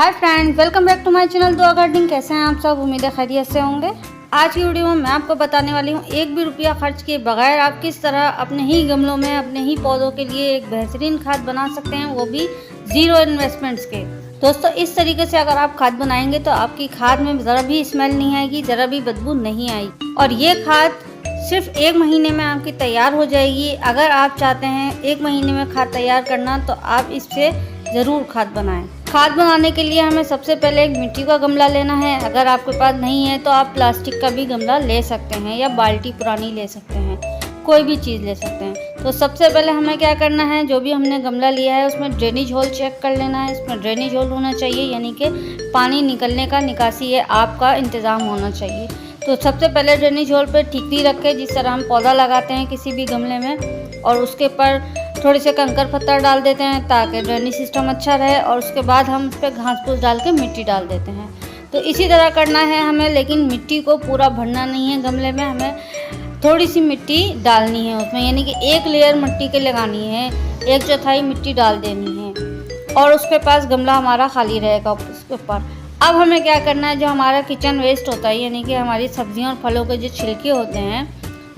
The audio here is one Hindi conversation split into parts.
Hi friends, welcome back to my channel Dua gardening. कैसे हैं आप सब? उम्मीद है खैरियत से होंगे। आज की वीडियो में मैं आपको बताने वाली हूँ एक भी रुपया खर्च किए बगैर आप किस तरह अपने ही गमलों में अपने ही पौधों के लिए एक बेहतरीन खाद बना सकते हैं, वो भी ज़ीरो इन्वेस्टमेंट्स के। दोस्तों, इस तरीके से अगर आप खाद बनाएंगे तो आपकी खाद में ज़रा भी स्मेल नहीं आएगी, ज़रा भी बदबू नहीं आएगी और ये खाद सिर्फ 1 महीने में आपकी तैयार हो जाएगी। अगर आप चाहते हैं 1 महीने में खाद तैयार करना तो आप इससे ज़रूर खाद बनाएं। खाद बनाने के लिए हमें सबसे पहले एक मिट्टी का गमला लेना है। अगर आपके पास नहीं है तो आप प्लास्टिक का भी गमला ले सकते हैं या बाल्टी पुरानी ले सकते हैं, कोई भी चीज़ ले सकते हैं। तो सबसे पहले हमें क्या करना है, जो भी हमने गमला लिया है उसमें ड्रेनेज होल चेक कर लेना है। इसमें ड्रेनेज होल होना चाहिए, यानी कि पानी निकलने का, निकासी है आपका इंतज़ाम होना चाहिए। तो सबसे पहले ड्रेनेज होल पर ठीकरी रख के, जिस तरह हम पौधा लगाते हैं किसी भी गमले में, और उसके ऊपर थोड़े से कंकर पत्थर डाल देते हैं ताकि ड्रेनेज सिस्टम अच्छा रहे, और उसके बाद हम उस पर घास फूस डाल के मिट्टी डाल देते हैं। तो इसी तरह करना है हमें, लेकिन मिट्टी को पूरा भरना नहीं है गमले में, हमें थोड़ी सी मिट्टी डालनी है उसमें, यानी कि 1 लेयर मिट्टी के लगानी है, 1/4 मिट्टी डाल देनी है और उसके पास गमला हमारा खाली रहेगा उसके ऊपर। अब हमें क्या करना है, जो हमारा किचन वेस्ट होता है, यानी कि हमारी सब्जियों और फलों के जो छिलके होते हैं,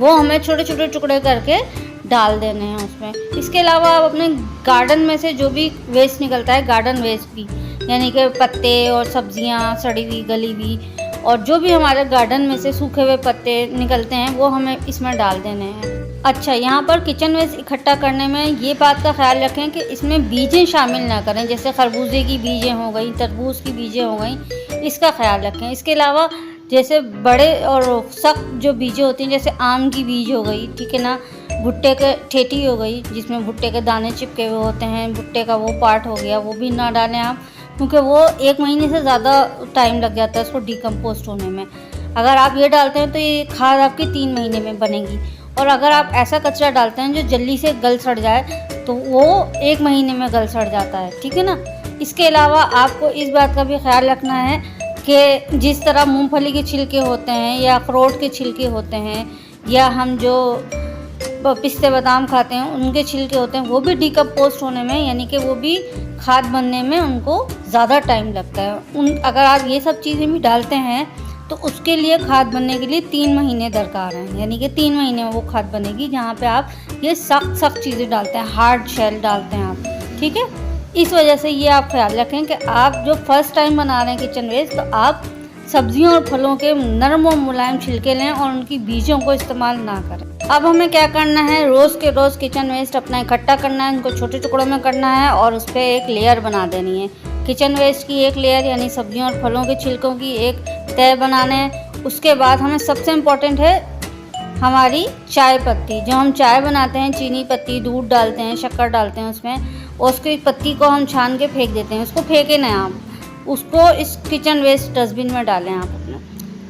वो हमें छोटे छोटे टुकड़े करके डाल देने हैं उसमें। इसके अलावा आप अपने गार्डन में से जो भी वेस्ट निकलता है, गार्डन वेस्ट भी, यानी कि पत्ते और सब्जियां सड़ी हुई गली हुई, और जो भी हमारे गार्डन में से सूखे हुए पत्ते निकलते हैं वो हमें इसमें डाल देने हैं। अच्छा, यहाँ पर किचन वेस्ट इकट्ठा करने में ये बात का ख्याल रखें कि इसमें बीजें शामिल ना करें, जैसे खरबूजे की बीजें हो गई, तरबूज की बीजें हो गई, इसका ख्याल रखें। इसके अलावा जैसे बड़े और सख्त जो बीजें होती हैं, जैसे आम की बीज हो गई, ठीक है ना, भुट्टे के ठेठी हो गई जिसमें भुट्टे के दाने चिपके हुए होते हैं, भुट्टे का वो पार्ट हो गया, वो भी ना डालें आप, क्योंकि वो 1 महीने से ज़्यादा टाइम लग जाता है उसको डिकम्पोस्ट होने में। अगर आप ये डालते हैं तो ये खाद आपकी 3 महीने में बनेगी, और अगर आप ऐसा कचरा डालते हैं जो जल्दी से गल सड़ जाए तो वो 1 महीने में गल सड़ जाता है, ठीक है ना। इसके अलावा आपको इस बात का भी ख्याल रखना है कि जिस तरह मूंगफली के छिलके होते हैं या अखरोट के छिलके होते हैं, या हम जो पिस्ते बादाम खाते हैं उनके छिलके होते हैं, वो भी डिकम्पोस्ट होने में, यानी कि वो भी खाद बनने में उनको ज़्यादा टाइम लगता है। अगर आप ये सब चीज़ें भी डालते हैं तो उसके लिए खाद बनने के लिए 3 महीने दरकार हैं, यानी कि 3 महीने में वो खाद बनेगी, जहाँ पे आप ये सख्त चीज़ें डालते हैं, हार्ड शेल डालते हैं आप, ठीक है। इस वजह से ये आप ख्याल रखें कि आप जो फर्स्ट टाइम बना रहे हैं किचन वेस्ट, तो आप सब्जियों और फलों के नरम और मुलायम छिलके लें और उनकी बीजों को इस्तेमाल ना करें। अब हमें क्या करना है, रोज़ के रोज़ किचन वेस्ट अपना इकट्ठा करना है, उनको छोटे टुकड़ों में करना है और उस पर एक लेयर बना देनी है। किचन वेस्ट की एक लेयर, यानी सब्जियों और फलों के छिलकों की एक तय बनाने हैं। उसके बाद हमें सबसे इम्पोर्टेंट है हमारी चाय पत्ती, जो हम चाय बनाते हैं, चीनी पत्ती, दूध डालते हैं, शक्कर डालते हैं उसमें, और उसकी पत्ती को हम छान के फेंक देते हैं। उसको फेंके ना आप, उसको इस किचन वेस्ट डस्टबिन में डालें आप अपना।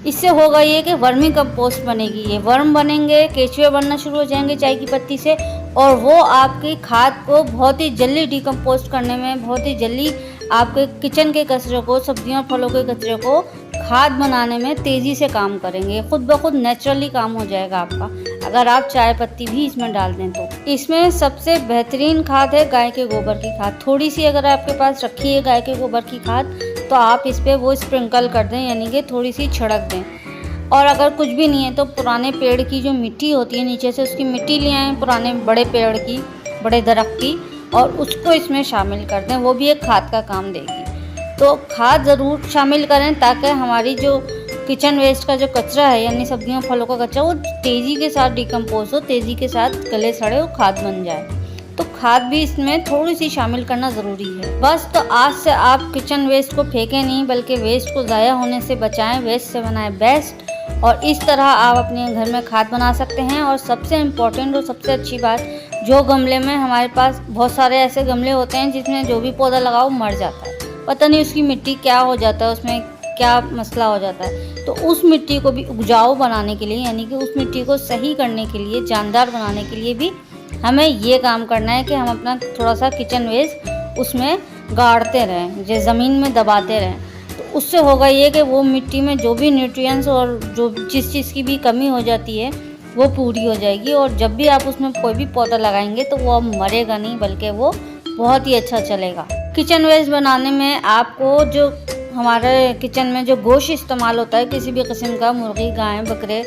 इससे होगा ये कि वर्मी कंपोस्ट बनेगी, ये वर्म बनेंगे, केचुए बनना शुरू हो जाएंगे चाय की पत्ती से, और वो आपकी खाद को बहुत ही जल्दी डिकम्पोस्ट करने में, बहुत ही जल्दी आपके किचन के कचरे को, सब्जियों और फलों के कचरे को खाद बनाने में तेज़ी से काम करेंगे। खुद ब खुद नेचुरली काम हो जाएगा आपका, अगर आप चाय पत्ती भी इसमें डाल दें तो। इसमें सबसे बेहतरीन खाद है गाय के गोबर की खाद। थोड़ी सी अगर आपके पास रखी है गाय के गोबर की खाद तो आप इस पर वो स्प्रिंकल कर दें, यानी कि थोड़ी सी छिड़क दें। और अगर कुछ भी नहीं है तो पुराने पेड़ की जो मिट्टी होती है नीचे से, उसकी मिट्टी ले आएँ, पुराने बड़े पेड़ की, बड़े दरख्त की, और उसको इसमें शामिल कर दें, वो भी एक खाद का काम देगी। तो खाद ज़रूर शामिल करें ताकि हमारी जो किचन वेस्ट का जो कचरा है, यानी सब्जियों फलों का कचरा, वो तेज़ी के साथ डिकम्पोज हो, तेज़ी के साथ गले सड़े और खाद बन जाए। तो खाद भी इसमें थोड़ी सी शामिल करना ज़रूरी है। बस, तो आज से आप किचन वेस्ट को फेंकें नहीं, बल्कि वेस्ट को ज़ाया होने से बचाएं, वेस्ट से बनाएं बेस्ट, और इस तरह आप अपने घर में खाद बना सकते हैं। और सबसे इम्पोर्टेंट और सबसे अच्छी बात, जो गमले में, हमारे पास बहुत सारे ऐसे गमले होते हैं जिसमें जो भी पौधा लगाओ मर जाता है, पता नहीं उसकी मिट्टी क्या हो जाता है, उसमें क्या मसला हो जाता है। तो उस मिट्टी को भी उपजाऊ बनाने के लिए, यानी कि उस मिट्टी को सही करने के लिए, जानदार बनाने के लिए भी हमें ये काम करना है कि हम अपना थोड़ा सा किचन वेस्ट उसमें गाड़ते रहें, जो ज़मीन में दबाते रहें। तो उससे होगा ये कि वो मिट्टी में जो भी न्यूट्रिएंट्स और जो जिस चीज़ की भी कमी हो जाती है वो पूरी हो जाएगी, और जब भी आप उसमें कोई भी पौधा लगाएंगे तो वो अब मरेगा नहीं, बल्कि वो बहुत ही अच्छा चलेगा। किचन वेस्ट बनाने में आपको जो हमारे किचन में जो गोश्त इस्तेमाल होता है किसी भी किस्म का, मुर्गी, गाय, बकरे,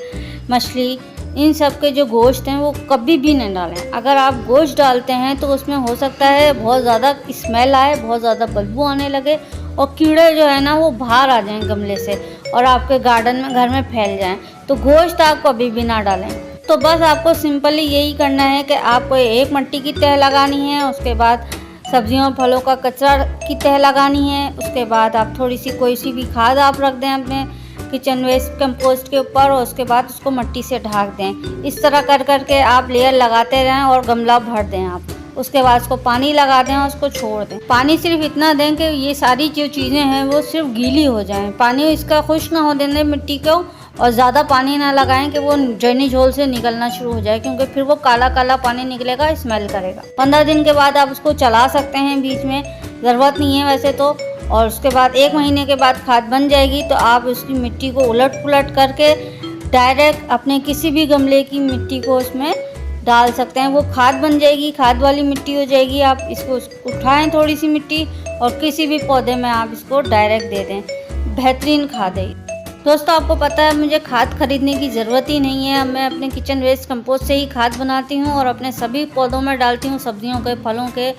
मछली, इन सब के जो गोश्त हैं वो कभी भी नहीं डालें। अगर आप गोश्त डालते हैं तो उसमें हो सकता है बहुत ज़्यादा स्मेल आए, बहुत ज़्यादा बदबू आने लगे और कीड़े जो है ना वो बाहर आ जाएं गमले से और आपके गार्डन में, घर में फैल जाएं। तो गोश्त आप कभी भी ना डालें। तो बस आपको सिंपली यही करना है कि आपको एक मिट्टी की तह लगानी है, उसके बाद सब्जियों फलों का कचरा की तह लगानी है, उसके बाद आप थोड़ी सी कोई सी भी खाद आप रख दें अपने किचन वेस्ट कंपोस्ट के ऊपर और उसके बाद उसको मिट्टी से ढक दें। इस तरह कर कर के आप लेयर लगाते रहें और गमला भर दें आप। उसके बाद उसको पानी लगा दें और उसको छोड़ दें। पानी सिर्फ इतना दें कि ये सारी जो चीज़ें हैं वो सिर्फ गीली हो जाएं। पानी इसका खुश्क ना हो देने मिट्टी को और ज़्यादा पानी ना लगाएं कि वो ड्रेनेज होल से निकलना शुरू हो जाए, क्योंकि फिर वो काला काला पानी निकलेगा, स्मेल करेगा। 15 दिन के बाद आप उसको चला सकते हैं, बीच में ज़रूरत नहीं है वैसे तो। और उसके बाद 1 महीने के बाद खाद बन जाएगी तो आप उसकी मिट्टी को उलट पुलट करके डायरेक्ट अपने किसी भी गमले की मिट्टी को उसमें डाल सकते हैं। वो खाद बन जाएगी, खाद वाली मिट्टी हो जाएगी। आप इसको उठाएं थोड़ी सी मिट्टी और किसी भी पौधे में आप इसको डायरेक्ट दे दें, बेहतरीन खाद है। दोस्तों आपको पता है मुझे खाद खरीदने की ज़रूरत ही नहीं है। मैं अपने किचन वेस्ट कंपोस्ट से ही खाद बनाती हूँ और अपने सभी पौधों में डालती हूँ, सब्जियों के, फलों के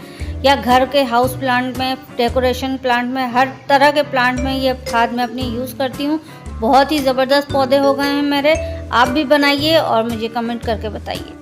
या घर के हाउस प्लांट में, डेकोरेशन प्लांट में, हर तरह के प्लांट में ये खाद मैं अपनी यूज़ करती हूँ। बहुत ही ज़बरदस्त पौधे हो गए हैं मेरे। आप भी बनाइए और मुझे कमेंट करके बताइए।